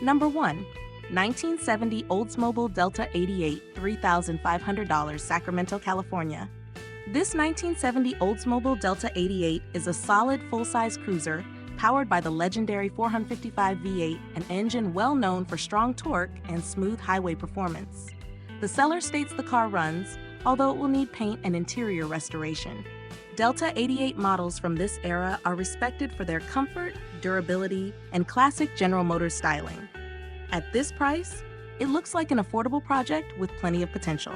Number 1. 1970 Oldsmobile Delta 88, $3,500, Sacramento, California. This 1970 Oldsmobile Delta 88 is a solid full-size cruiser powered by the legendary 455 V8, an engine well known for strong torque and smooth highway performance. The seller states the car runs, although it will need paint and interior restoration. Delta 88 models from this era are respected for their comfort, durability, and classic General Motors styling. At this price, it looks like an affordable project with plenty of potential.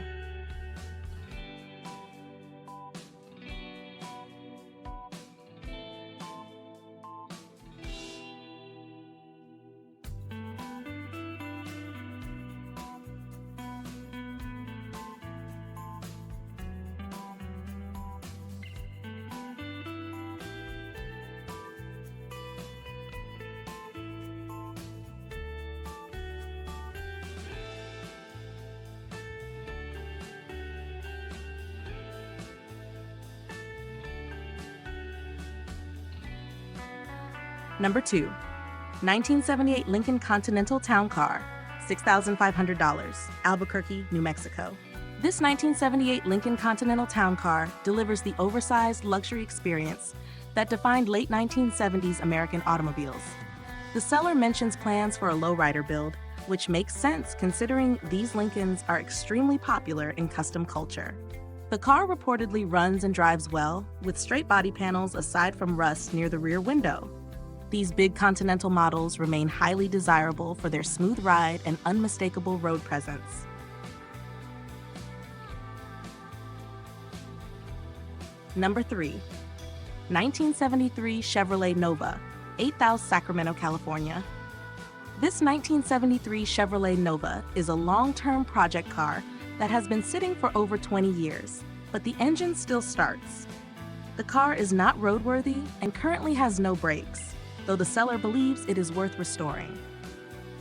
Number 2. 1978 Lincoln Continental Town Car, $6,500, Albuquerque, New Mexico. This 1978 Lincoln Continental Town Car delivers the oversized luxury experience that defined late 1970s American automobiles. The seller mentions plans for a lowrider build, which makes sense considering these Lincolns are extremely popular in custom culture. The car reportedly runs and drives well, with straight body panels aside from rust near the rear window. These big Continental models remain highly desirable for their smooth ride and unmistakable road presence. Number 3. 1973 Chevrolet Nova, 8,000 Sacramento, California. This 1973 Chevrolet Nova is a long-term project car that has been sitting for over 20 years, but the engine still starts. The car is not roadworthy and currently has no brakes, though the seller believes it is worth restoring.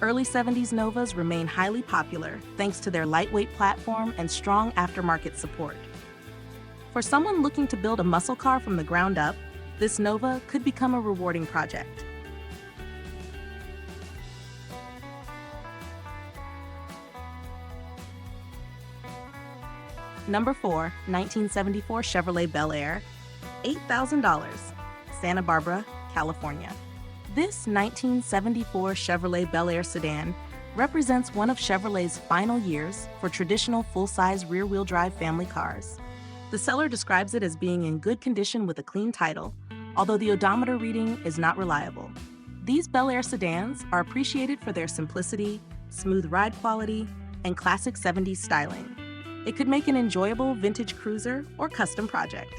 Early 70s Novas remain highly popular thanks to their lightweight platform and strong aftermarket support. For someone looking to build a muscle car from the ground up, this Nova could become a rewarding project. Number 4. 1974 Chevrolet Bel-Air, $8,000, Santa Barbara, California. This 1974 Chevrolet Bel-Air sedan represents one of Chevrolet's final years for traditional full-size rear-wheel drive family cars. The seller describes it as being in good condition with a clean title, although the odometer reading is not reliable. These Bel-Air sedans are appreciated for their simplicity, smooth ride quality, and classic 70s styling. It could make an enjoyable vintage cruiser or custom project.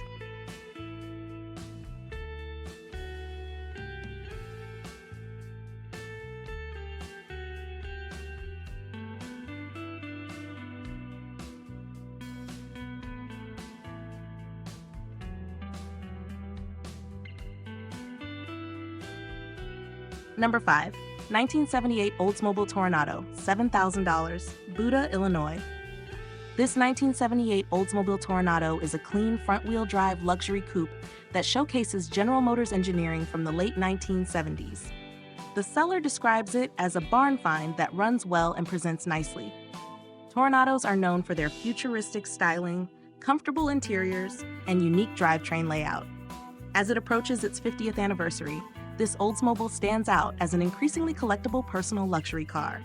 Number 5. 1978 Oldsmobile Toronado, $7,000, Buda, Illinois. This 1978 Oldsmobile Toronado is a clean front-wheel drive luxury coupe that showcases General Motors engineering from the late 1970s. The seller describes it as a barn find that runs well and presents nicely. Toronados are known for their futuristic styling, comfortable interiors, and unique drivetrain layout. As it approaches its 50th anniversary, this Oldsmobile stands out as an increasingly collectible personal luxury car.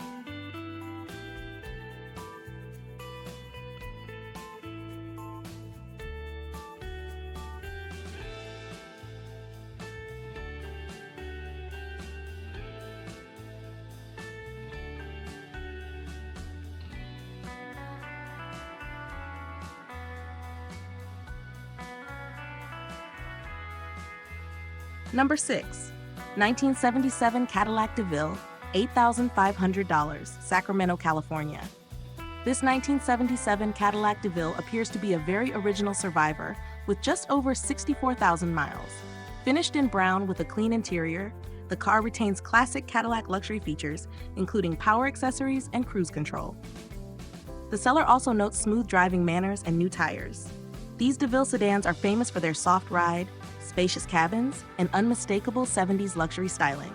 Number 6. 1977 Cadillac Deville, $8,500, Sacramento, California. This 1977 Cadillac Deville appears to be a very original survivor with just over 64,000 miles. Finished in brown with a clean interior, the car retains classic Cadillac luxury features, including power accessories and cruise control. The seller also notes smooth driving manners and new tires. These DeVille sedans are famous for their soft ride, spacious cabins, and unmistakable 70s luxury styling.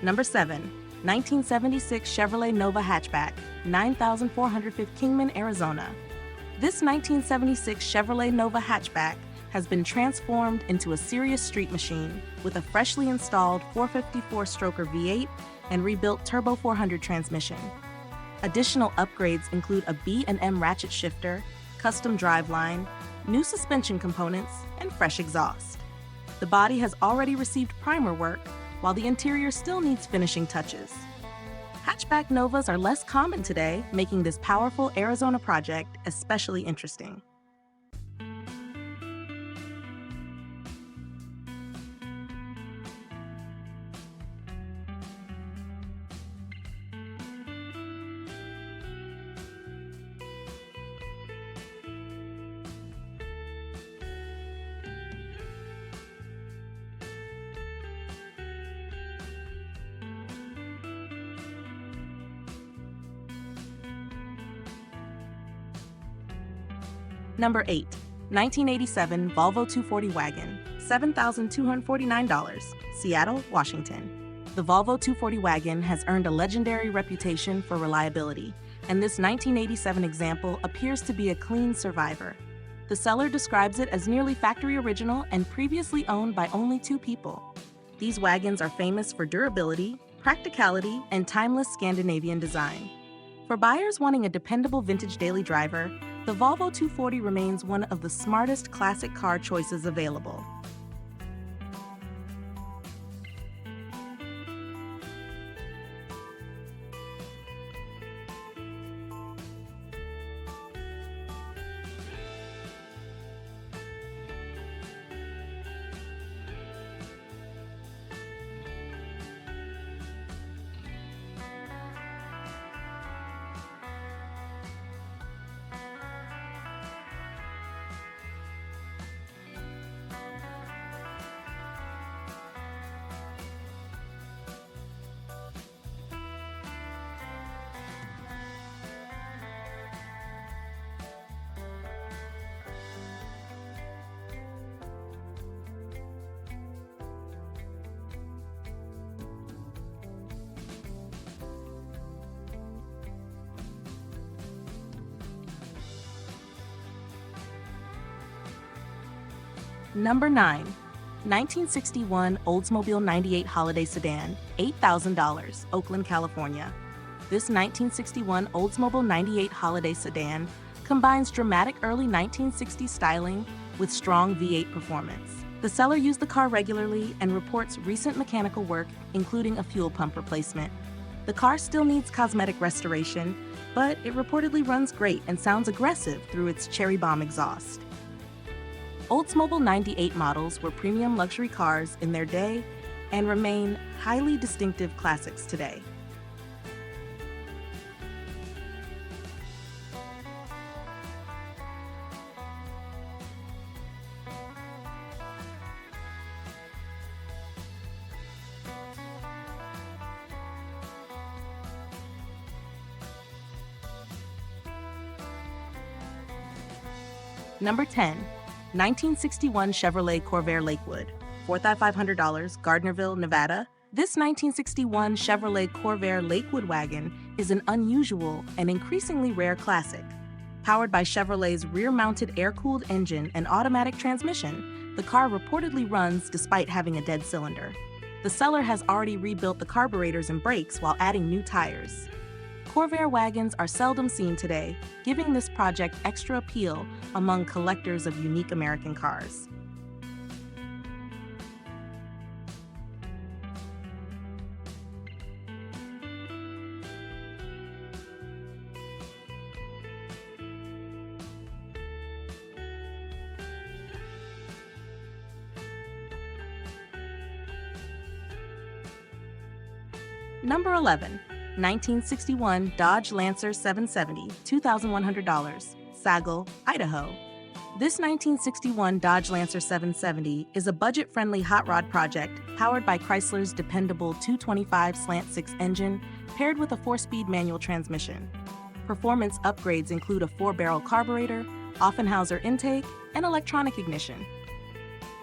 Number 7. 1976 Chevrolet Nova hatchback, 9405 Kingman, Arizona. This 1976 Chevrolet Nova hatchback has been transformed into a serious street machine with a freshly installed 454-stroker V8 and rebuilt Turbo 400 transmission. Additional upgrades include a B&M ratchet shifter, custom driveline, new suspension components, and fresh exhaust. The body has already received primer work, while the interior still needs finishing touches. Hatchback Novas are less common today, making this powerful Arizona project especially interesting. Number 8. 1987 Volvo 240 Wagon, $7,249, Seattle, Washington. The Volvo 240 Wagon has earned a legendary reputation for reliability, and this 1987 example appears to be a clean survivor. The seller describes it as nearly factory original and previously owned by only 2 people. These wagons are famous for durability, practicality, and timeless Scandinavian design. For buyers wanting a dependable vintage daily driver, the Volvo 240 remains one of the smartest classic car choices available. Number 9. 1961 Oldsmobile 98 Holiday Sedan, $8,000, Oakland, California. This 1961 Oldsmobile 98 Holiday Sedan combines dramatic early 1960s styling with strong V8 performance. The seller used the car regularly and reports recent mechanical work, including a fuel pump replacement. The car still needs cosmetic restoration, but it reportedly runs great and sounds aggressive through its cherry bomb exhaust. Oldsmobile 98 models were premium luxury cars in their day and remain highly distinctive classics today. Number 10. 1961 Chevrolet Corvair Lakewood, $4,500, Gardnerville, Nevada. This 1961 Chevrolet Corvair Lakewood wagon is an unusual and increasingly rare classic. Powered by Chevrolet's rear-mounted air-cooled engine and automatic transmission, the car reportedly runs despite having a dead cylinder. The seller has already rebuilt the carburetors and brakes while adding new tires. Corvair wagons are seldom seen today, giving this project extra appeal among collectors of unique American cars. Number 11. 1961 Dodge Lancer 770, $2,100, Sagle, Idaho. This 1961 Dodge Lancer 770 is a budget-friendly hot rod project powered by Chrysler's dependable 225 Slant 6 engine paired with a 4-speed manual transmission. Performance upgrades include a 4-barrel carburetor, Offenhauser intake, and electronic ignition.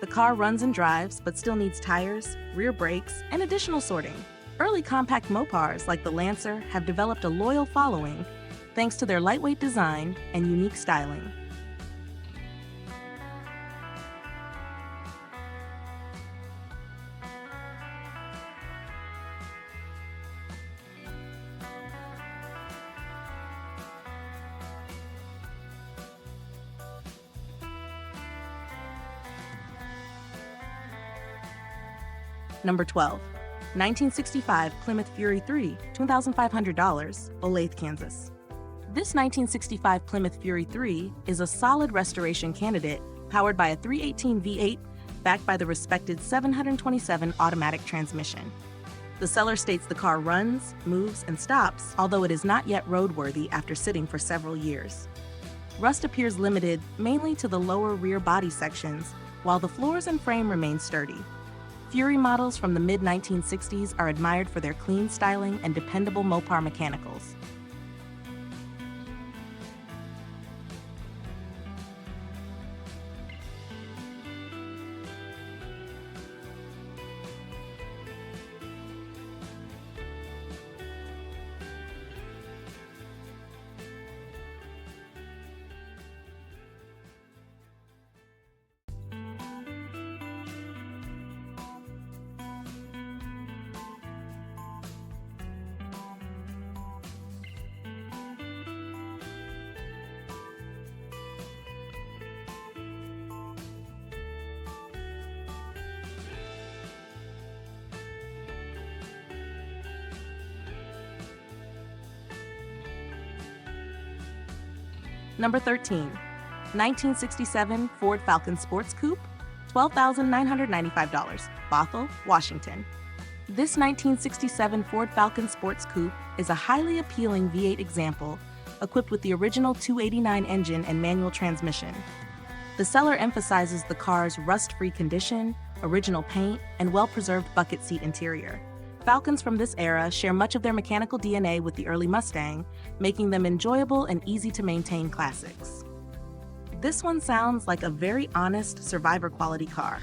The car runs and drives but still needs tires, rear brakes, and additional sorting. Early compact Mopars like the Lancer have developed a loyal following thanks to their lightweight design and unique styling. Number 12. 1965 Plymouth Fury 3, $2,500, Olathe, Kansas. This 1965 Plymouth Fury 3 is a solid restoration candidate powered by a 318 V8 backed by the respected 727 automatic transmission. The seller states the car runs, moves, and stops, although it is not yet roadworthy after sitting for several years. Rust appears limited mainly to the lower rear body sections, while the floors and frame remain sturdy. Fury models from the mid-1960s are admired for their clean styling and dependable Mopar mechanicals. Number 13. 1967 Ford Falcon Sports Coupe, $12,995, Bothell, Washington. This 1967 Ford Falcon Sports Coupe is a highly appealing V8 example equipped with the original 289 engine and manual transmission. The seller emphasizes the car's rust-free condition, original paint, and well-preserved bucket seat interior. Falcons from this era share much of their mechanical DNA with the early Mustang, making them enjoyable and easy-to-maintain classics. This one sounds like a very honest survivor-quality car.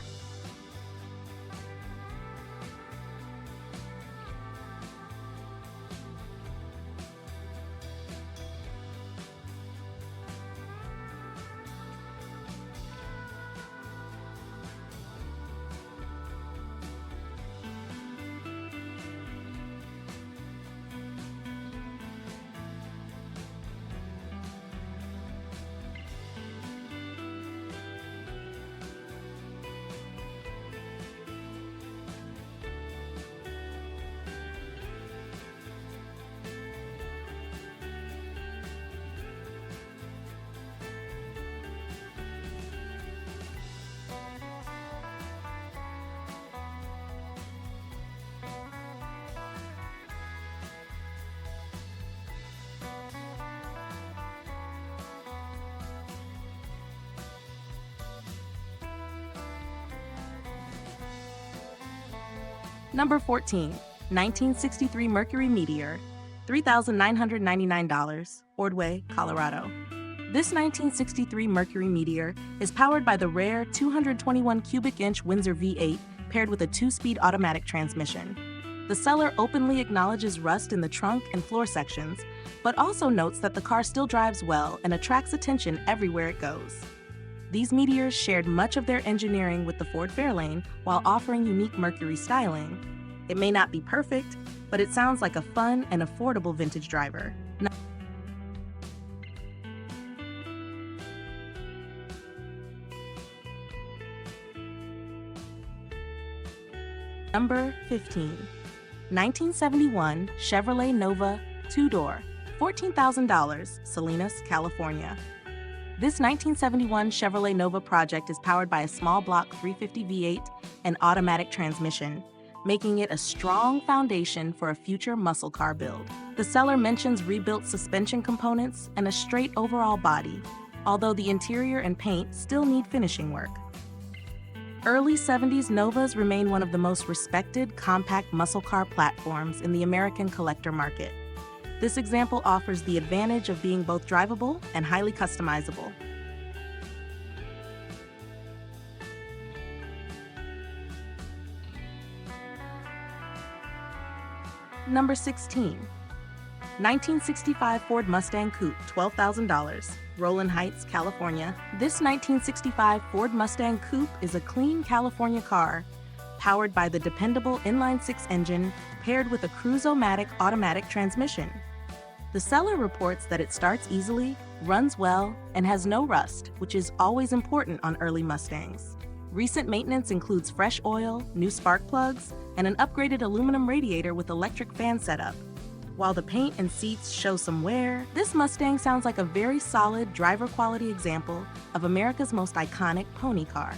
Number 14. 1963 Mercury Meteor, $3,999, Ordway, Colorado. This 1963 Mercury Meteor is powered by the rare 221 cubic inch Windsor V8 paired with a 2-speed automatic transmission. The seller openly acknowledges rust in the trunk and floor sections, but also notes that the car still drives well and attracts attention everywhere it goes. These Meteors shared much of their engineering with the Ford Fairlane while offering unique Mercury styling. It may not be perfect, but it sounds like a fun and affordable vintage driver. Number 15. 1971 Chevrolet Nova 2-door, $14,000, Salinas, California. This 1971 Chevrolet Nova project is powered by a small block 350 V8 and automatic transmission, making it a strong foundation for a future muscle car build. The seller mentions rebuilt suspension components and a straight overall body, although the interior and paint still need finishing work. Early 70s Novas remain one of the most respected compact muscle car platforms in the American collector market. This example offers the advantage of being both drivable and highly customizable. Number 16. 1965 Ford Mustang Coupe, $12,000, Rowland Heights, California. This 1965 Ford Mustang Coupe is a clean California car, powered by the dependable inline-six engine paired with a Cruise-O-Matic automatic transmission. The seller reports that it starts easily, runs well, and has no rust, which is always important on early Mustangs. Recent maintenance includes fresh oil, new spark plugs, and an upgraded aluminum radiator with electric fan setup. While the paint and seats show some wear, this Mustang sounds like a very solid driver quality example of America's most iconic pony car.